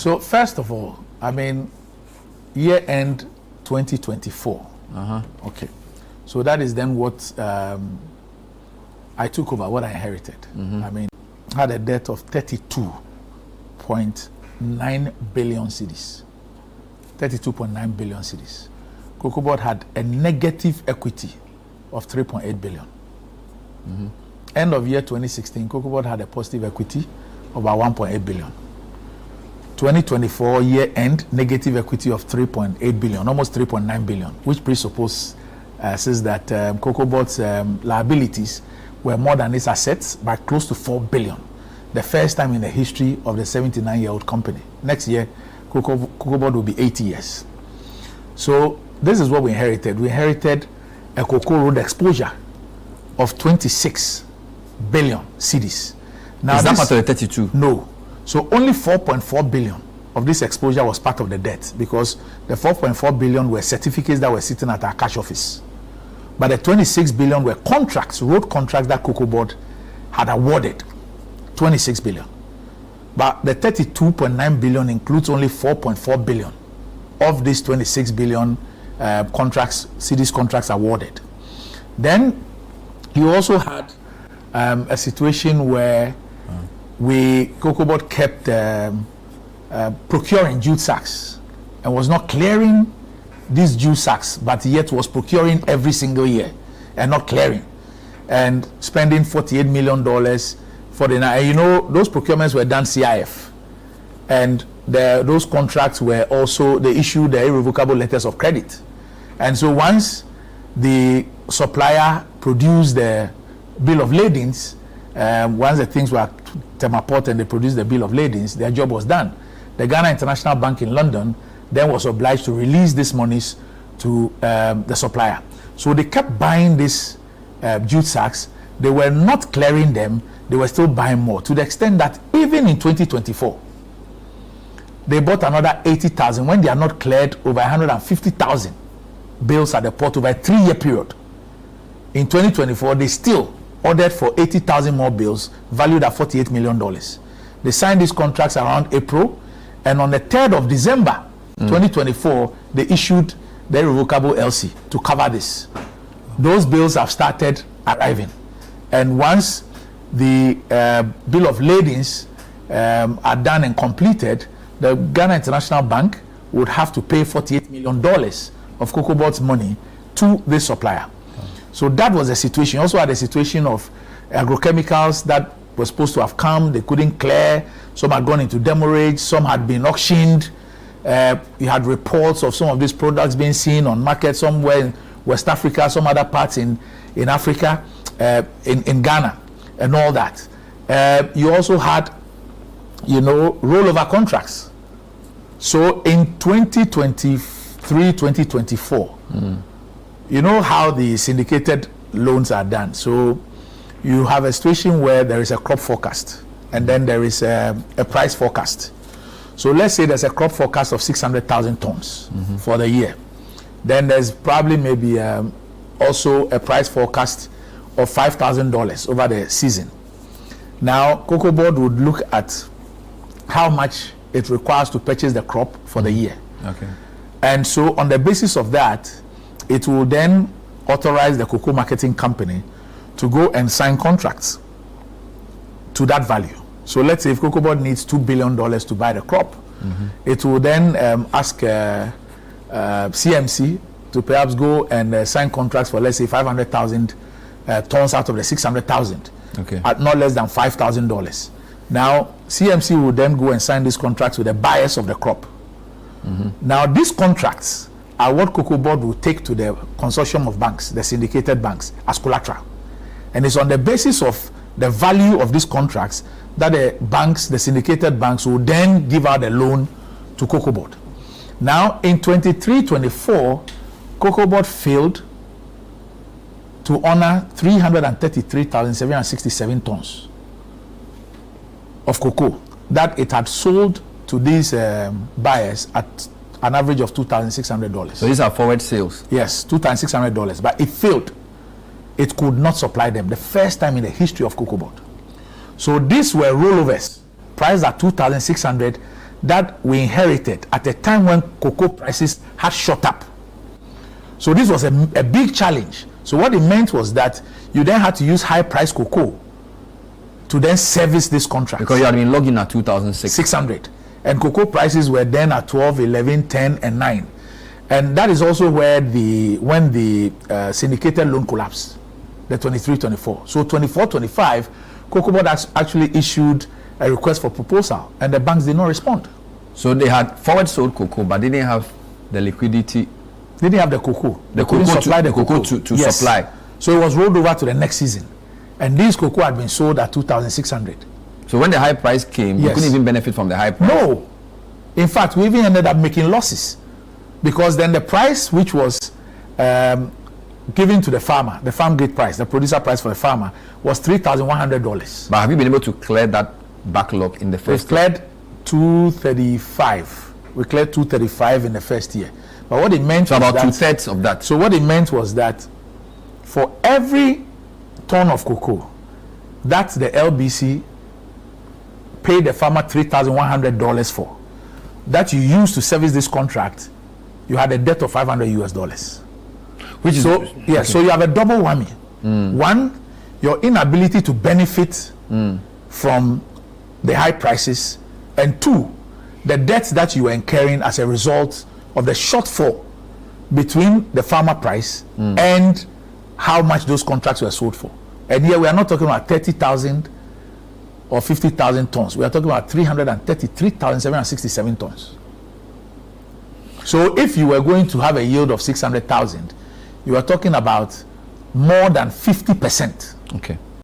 So first of all, I mean, year end 2024. Okay. So that is then what I took over, what I inherited. I mean, had a debt of 32.9 billion cedis. 32.9 billion cedis. Cocobod had a negative equity of 3.8 billion. End of year 2016, Cocobod had a positive equity of about 1.8 billion. 2024 year end, negative equity of 3.8 billion, almost 3.9 billion, which presupposes says that Cocobod's liabilities were more than its assets by close to 4 billion. The first time in the history of the 79-year-old company. Next year, Cocobod will be 80 years. So this is what we inherited. We inherited a cocoa road exposure of 26 billion cedis. Now, is that part of the 32? No. So only 4.4 billion of this exposure was part of the debt, because the 4.4 billion were certificates that were sitting at our cash office. But the 26 billion were contracts, road contracts that Cocobod had awarded. 26 billion. But the 32.9 billion includes only 4.4 billion of these 26 billion contracts, cedis contracts awarded. Then you also had a situation where Cocobod kept procuring jute sacks and was not clearing these jute sacks, but yet was procuring every single year and not clearing, and spending $48 million for the night. You know, those procurements were done CIF, and those contracts were also, they issued the irrevocable letters of credit. And so once the supplier produced the bill of ladings, once the things were Temaport and they produced the bill of ladings, their job was done. The Ghana International Bank in London then was obliged to release these monies to the supplier. So they kept buying these jute sacks. They were not clearing them. They were still buying more, to the extent that even in 2024, they bought another 80,000 when they are not cleared over 150,000 bills at the port over a 3-year period. In 2024, they still ordered for 80,000 more bills valued at $48 million. They signed these contracts around April, and on the 3rd of December 2024, they issued the irrevocable LC to cover this. Those bills have started arriving, and once the bill of ladings are done and completed, the Ghana International Bank would have to pay $48 million of Cocobod's money to this supplier. So that was the situation. Also had a situation of agrochemicals that were supposed to have come, they couldn't clear. Some had gone into demurrage, some had been auctioned. You had reports of some of these products being seen on markets somewhere in West Africa, some other parts in Africa, in Ghana, and all that. You also had, you know, rollover contracts. So in 2023, 2024, you know how the syndicated loans are done. So you have a situation where there is a crop forecast, and then there is a price forecast. So let's say there's a crop forecast of 600,000 tons for the year. Then there's probably maybe also a price forecast of $5,000 over the season. Now, Cocobod would look at how much it requires to purchase the crop for the year. Okay. And so on the basis of that, it will then authorize the cocoa marketing company to go and sign contracts to that value. So let's say if Cocobod needs $2 billion to buy the crop, it will then ask CMC to perhaps go and sign contracts for, let's say, 500,000 tons out of the 600,000, at not less than $5,000. Now, CMC will then go and sign these contracts with the buyers of the crop. Now, these contracts are what Cocobod will take to the consortium of banks, the syndicated banks, as collateral. And it's on the basis of the value of these contracts that the banks, the syndicated banks, will then give out a loan to Cocobod. Now, in 23-24, Cocobod failed to honor 333,767 tons of cocoa that it had sold to these buyers at an average of $2,600. So these are forward sales? Yes, $2,600. But it failed. It could not supply them. The first time in the history of Cocobod. So these were rollovers priced at $2,600. that we inherited at a time when cocoa prices had shot up. So this was a big challenge. So what it meant was that you then had to use high price cocoa to then service this contract. Because you had been logging at 2006. 600. And cocoa prices were then at 12, 11, 10, and 9. And that is also where when the syndicated loan collapsed, the 23-24. So 24-25, Cocobod actually issued a request for proposal, and the banks did not respond. So they had forward sold cocoa, but they didn't have the liquidity. They didn't have the cocoa. The cocoa to Yes. supply. So it was rolled over to the next season. And this cocoa had been sold at 2,600. So when the high price came, you couldn't even benefit from the high price? No. In fact, we even ended up making losses. Because then the price which was given to the farmer, the farm gate price, the producer price for the farmer, was $3,100. But have you been able to clear that backlog in the first year? We cleared 235. We cleared 235 in the first year. But what it meant was about that, 2/3 of that. So what it meant was that for every ton of cocoa that the LBC paid the farmer $3,100 for, that you used to service this contract, you had a debt of $500. Which is so yeah. Okay. So you have a double whammy. One, your inability to benefit from the high prices, and two, the debts that you were incurring as a result of the shortfall between the farmer price and how much those contracts were sold for. And here we are not talking about 30,000 or 50,000 tons. We are talking about 333,767 tons. So if you were going to have a yield of 600,000, you are talking about more than 50%. Okay.